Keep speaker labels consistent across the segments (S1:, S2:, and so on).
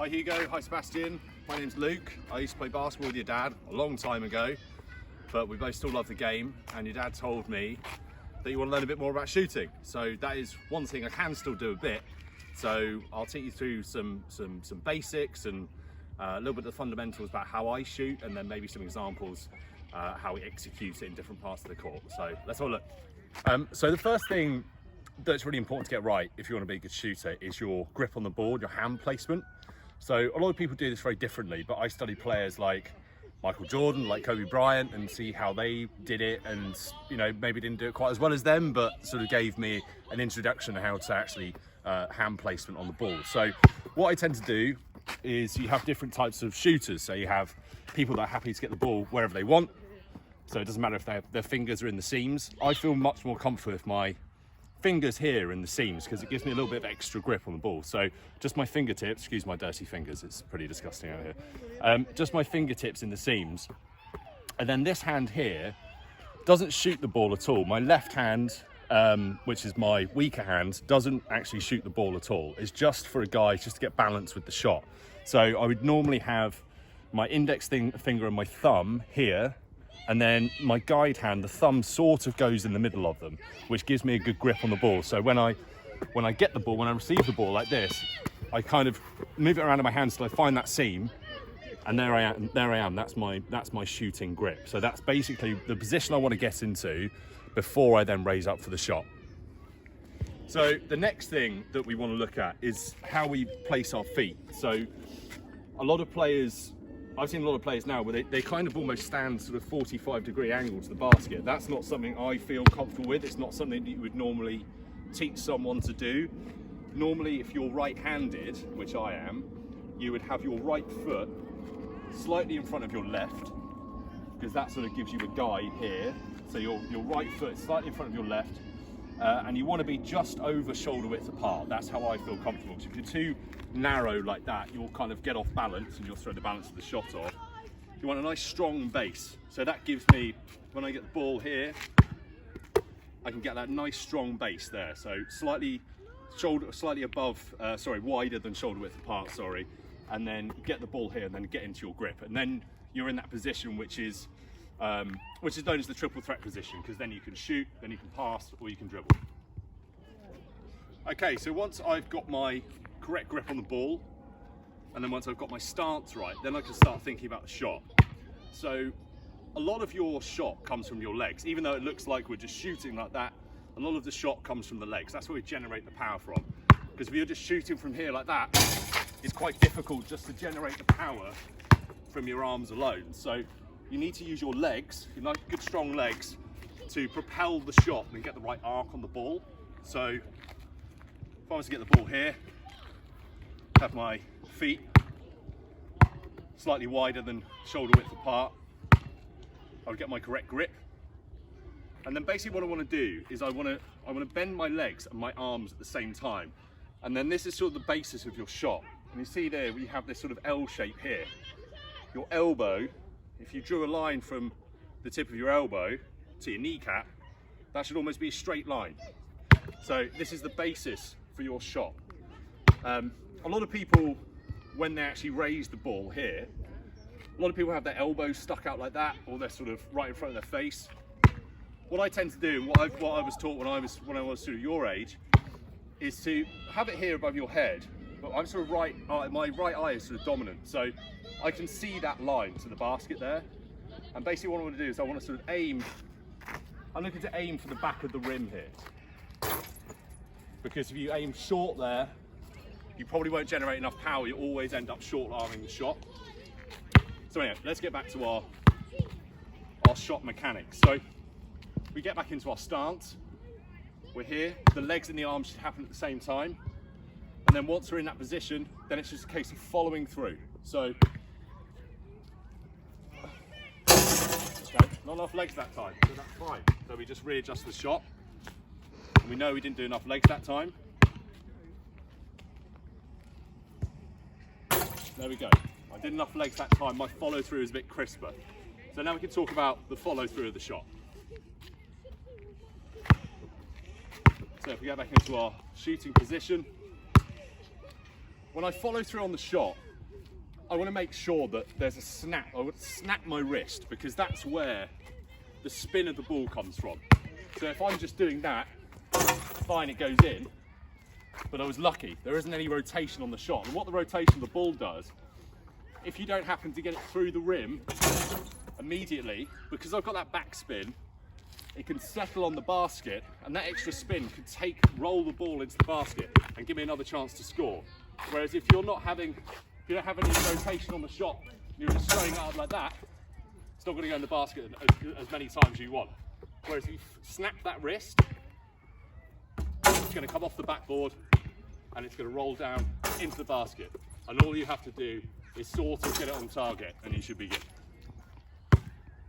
S1: Hi Hugo, hi Sebastian. My name's Luke. I used to play basketball with your dad a long time ago, but we both still love the game, and your dad told me that you want to learn a bit more about shooting. So that is one thing I can still do a bit. So I'll take you through some basics and a little bit of the fundamentals about how I shoot, and then maybe some examples how we execute it in different parts of the court. So let's have a look. So the first thing that's really important to get right if you want to be a good shooter is your grip on the ball, your hand placement. So a lot of people do this very differently, but I study players like Michael Jordan, like Kobe Bryant, and see how they did it, and maybe didn't do it quite as well as them, but sort of gave me an introduction to how to actually hand placement on the ball. So what I tend to do is you have different types of shooters. So you have people that are happy to get the ball wherever they want. So it doesn't matter if their fingers are in the seams. I feel much more comfortable with my fingers here in the seams because it gives me a little bit of extra grip on the ball. So just my fingertips, excuse my dirty fingers, it's pretty disgusting out here. Just my fingertips in the seams. And then this hand here doesn't shoot the ball at all. My left hand, which is my weaker hand, doesn't actually shoot the ball at all. It's just for a guy just to get balance with the shot. So I would normally have my index finger and my thumb here, and then my guide hand, the thumb sort of goes in the middle of them, which gives me a good grip on the ball. So when I get the ball, when I receive the ball like this, I kind of move it around in my hands till I find that seam, and there I am. That's my shooting grip. So that's basically the position I want to get into before I then raise up for the shot. So the next thing that we want to look at is how we place our feet. So I've seen a lot of players now where they kind of almost stand sort of 45-degree angle to the basket. That's not something I feel comfortable with. It's not something that you would normally teach someone to do. Normally, if you're right-handed, which I am, you would have your right foot slightly in front of your left, because that sort of gives you a guide here. So your right foot slightly in front of your left, and you want to be just over shoulder width apart. That's how I feel comfortable. So if you're too narrow like that, you'll kind of get off balance and you'll throw the balance of the shot off. You want a nice strong base. So that gives me, when I get the ball here, I can get that nice strong base there. So wider than shoulder width apart, sorry. And then get the ball here and then get into your grip. And then you're in that position which is known as the triple threat position, because then you can shoot, then you can pass, or you can dribble. Okay, so once I've got my correct grip on the ball, and then once I've got my stance right, then I can start thinking about the shot. So a lot of your shot comes from your legs. Even though it looks like we're just shooting like that, a lot of the shot comes from the legs. That's where we generate the power from. Because if you're just shooting from here like that, it's quite difficult just to generate the power from your arms alone. So you need to use your legs, your nice good strong legs, to propel the shot and get the right arc on the ball. So if I was to get the ball here, have my feet slightly wider than shoulder width apart, I would get my correct grip. And then basically what I want to do is I want to bend my legs and my arms at the same time. And then this is sort of the basis of your shot. And you see there, we have this sort of L shape here. Your elbow, if you drew a line from the tip of your elbow to your kneecap, that should almost be a straight line. So this is the basis for your shot. A lot of people, when they actually raise the ball here, a lot of people have their elbows stuck out like that, or they're sort of right in front of their face. What I tend to do, and what I was taught when I was sort of your age, is to have it here above your head. But I'm sort of my right eye is sort of dominant, so I can see that line to the basket there. And basically what I want to do is I want to sort of aim. I'm looking to aim for the back of the rim here, because if you aim short there, you probably won't generate enough power. You always end up short-arming the shot. So anyway, let's get back to our shot mechanics. So we get back into our stance. We're here. The legs and the arms should happen at the same time. And then once we're in that position, then it's just a case of following through. So, okay, not enough legs that time, so that's fine. So we just readjust the shot. And we know we didn't do enough legs that time. There we go. I did enough legs that time. My follow through is a bit crisper. So now we can talk about the follow through of the shot. So if we go back into our shooting position, when I follow through on the shot, I want to make sure that there's a snap. I would snap my wrist because that's where the spin of the ball comes from. So if I'm just doing that, fine, it goes in, but I was lucky. There isn't any rotation on the shot. And what the rotation of the ball does, if you don't happen to get it through the rim immediately, because I've got that backspin, it can settle on the basket, and that extra spin can roll the ball into the basket and give me another chance to score. Whereas if you don't have any rotation on the shot, you're just throwing it up like that, it's not going to go in the basket as many times as you want. Whereas if you snap that wrist, it's going to come off the backboard and it's going to roll down into the basket. And all you have to do is sort of get it on target and you should be good.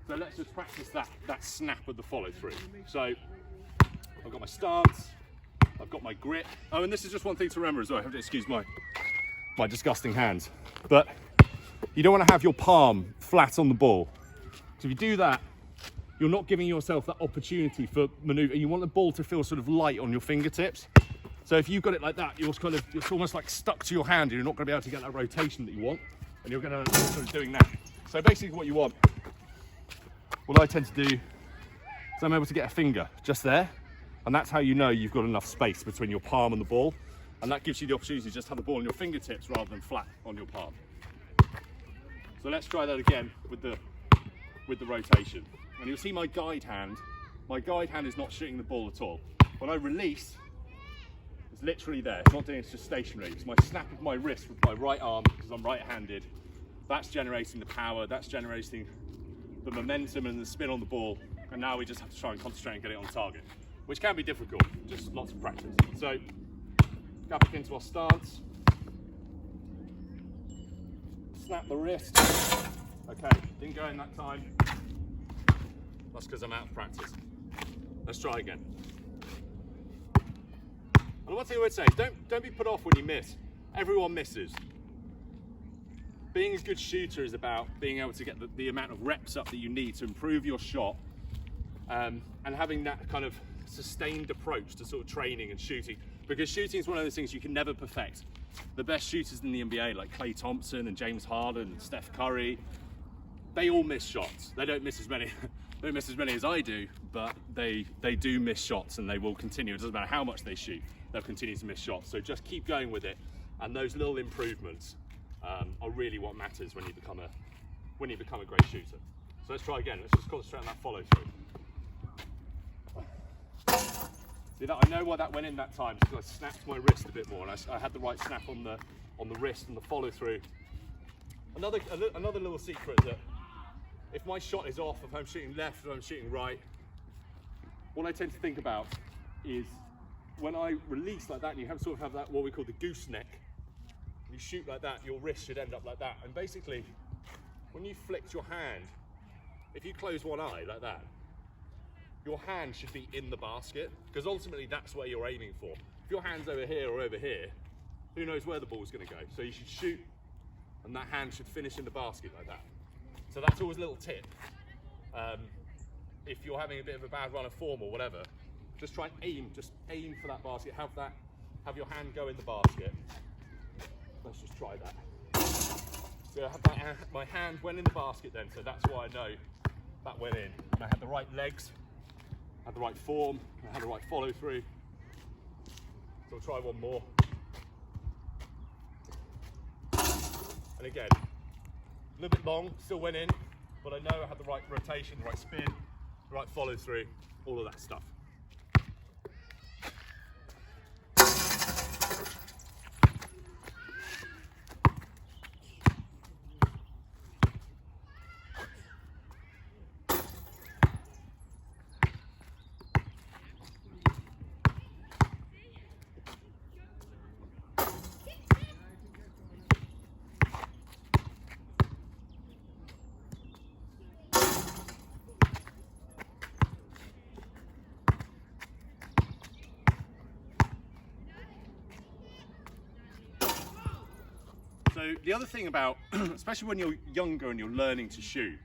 S1: So let's just practice that snap of the follow through. So I've got my stance, I've got my grip. Oh, and this is just one thing to remember as well. I have to excuse my disgusting hands. But you don't want to have your palm flat on the ball. So if you do that, you're not giving yourself that opportunity for maneuver. You want the ball to feel sort of light on your fingertips. So if you've got it like that, it's almost like stuck to your hand, and you're not going to be able to get that rotation that you want, and you're going to sort of doing that. So basically what you want, what I tend to do is I'm able to get a finger just there, and that's how you know you've got enough space between your palm and the ball, and that gives you the opportunity to just have the ball on your fingertips rather than flat on your palm. So let's try that again with the rotation. And you'll see my guide hand is not shooting the ball at all. When I release, it's literally there. It's not doing it, it's just stationary. It's my snap of my wrist with my right arm, because I'm right-handed. That's generating the power, that's generating the momentum and the spin on the ball. And now we just have to try and concentrate and get it on target, which can be difficult, just lots of practice. So, go back into our stance. Snap the wrist. Okay, didn't go in that time. That's because I'm out of practice. Let's try again. And one thing I would say is don't be put off when you miss. Everyone misses. Being a good shooter is about being able to get the amount of reps up that you need to improve your shot, and having that kind of sustained approach to sort of training and shooting. Because shooting is one of those things you can never perfect. The best shooters in the NBA, like Klay Thompson and James Harden and Steph Curry, they all miss shots. They don't miss as many. They don't miss as many as I do, but they do miss shots, and they will continue. It doesn't matter how much they shoot, they'll continue to miss shots. So just keep going with it, and those little improvements are really what matters when you become a great shooter. So let's try again. Let's just concentrate on that follow through. See that? I know why that went in that time, because I snapped my wrist a bit more, and I had the right snap on the wrist and the follow through. Another little secret, that if my shot is off, if I'm shooting left or I'm shooting right, what I tend to think about is when I release like that, and you sort of have that, what we call the gooseneck, you shoot like that, your wrist should end up like that. And basically, when you flicked your hand, if you close one eye like that, your hand should be in the basket, because ultimately that's where you're aiming for. If your hand's over here or over here, who knows where the ball's going to go. So you should shoot, and that hand should finish in the basket like that. So that's always a little tip. If you're having a bit of a bad run of form or whatever, just try and aim for that basket. Have your hand go in the basket. Let's just try that. So my hand went in the basket then, so that's why I know that went in. And I had the right legs, had the right form, I had the right follow through. So I'll try one more. And again, a little bit long, still went in, but I know I had the right rotation, the right spin, the right follow through, all of that stuff. So the other thing about, especially when you're younger and you're learning to shoot,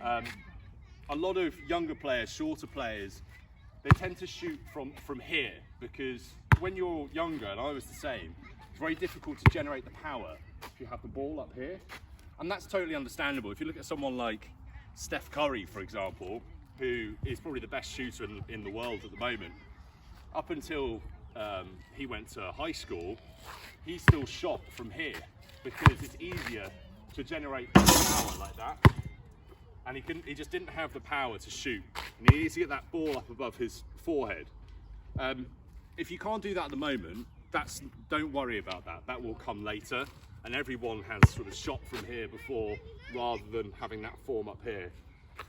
S1: a lot of younger players, shorter players, they tend to shoot from here, because when you're younger, and I was the same, it's very difficult to generate the power if you have the ball up here. And that's totally understandable. If you look at someone like Steph Curry, for example, who is probably the best shooter in the world at the moment, up until he went to high school, he still shot from here because it's easier to generate power like that. And he just didn't have the power to shoot. And he needs to get that ball up above his forehead. If you can't do that at the moment, don't worry about that. That will come later. And everyone has sort of shot from here before, rather than having that form up here.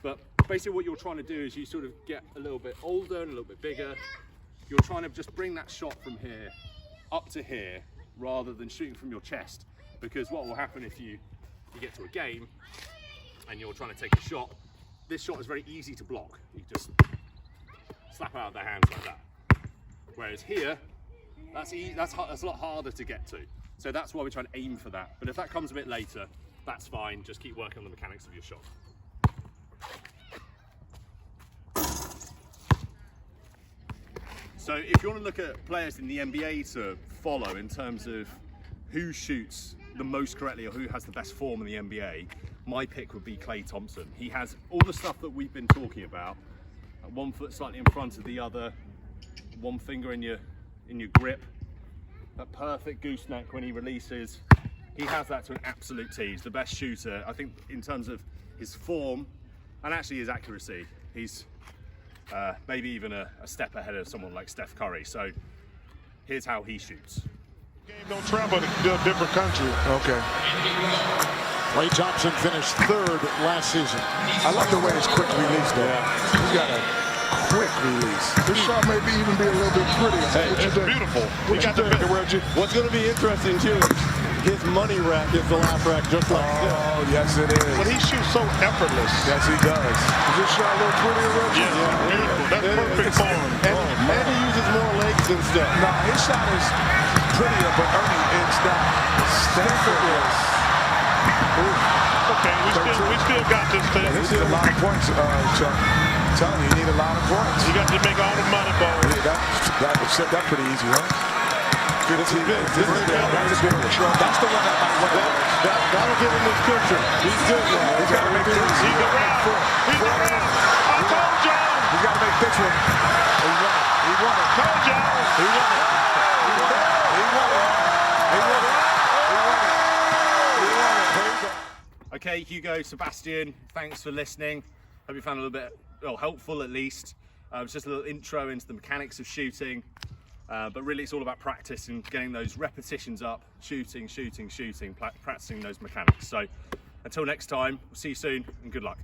S1: But basically what you're trying to do is you sort of get a little bit older and a little bit bigger. You're trying to just bring that shot from here up to here, rather than shooting from your chest. Because what will happen if you get to a game and you're trying to take a shot, this shot is very easy to block. You just slap out of their hands like that. Whereas here, that's a lot harder to get to. So that's why we're trying to aim for that. But if that comes a bit later, that's fine. Just keep working on the mechanics of your shot. So if you want to look at players in the NBA to follow in terms of who shoots the most correctly or who has the best form in the NBA, my pick would be Klay Thompson. He has all the stuff that we've been talking about. One foot slightly in front of the other, one finger in your grip, that perfect gooseneck when he releases. He has that to an absolute T. He's the best shooter, I think, in terms of his form and actually his accuracy. He's maybe even a step ahead of someone like Steph Curry. So here's how he shoots.
S2: Game don't travel to a different country.
S3: Okay.
S4: Klay Thompson finished third last season.
S3: I like the way his quick release, though. Yeah. He's got a quick release. This shot may even be a little bit prettier.
S2: Hey, it's beautiful.
S3: What you think, Reggie?
S5: What's going to be interesting, too, his money rack is the last rack, just like this.
S3: Oh, yes, it is.
S2: But he shoots so effortless.
S3: Yes, he does. Is this shot a little prettier, Reggie?
S2: Yeah, beautiful. That's perfect form.
S5: And he uses more legs and stuff.
S3: Nah, his shot is prettier, but Ernie, it's not effortless.
S2: Okay, we still got this thing.
S3: This is a lot of points, Chuck. I'm telling you, you need a lot of points.
S2: You got to make all the money, ball.
S3: Yeah, that pretty easy, huh?
S5: This is big.
S3: That's the one that might win.
S5: That'll give him his picture. He's good now.
S3: He's got to make this.
S2: He's around. He's around. I told y'all.
S3: He's got to make this one. He won it. He won it.
S2: Told y'all.
S3: He won it. He won it. He won it. He won it. He won it. He won it.
S1: Okay, Hugo, Sebastian, thanks for listening. Hope you found it a little bit helpful at least. It's just a little intro into the mechanics of shooting. But really it's all about practice and getting those repetitions up, shooting, practicing those mechanics. So until next time, we'll see you soon and good luck.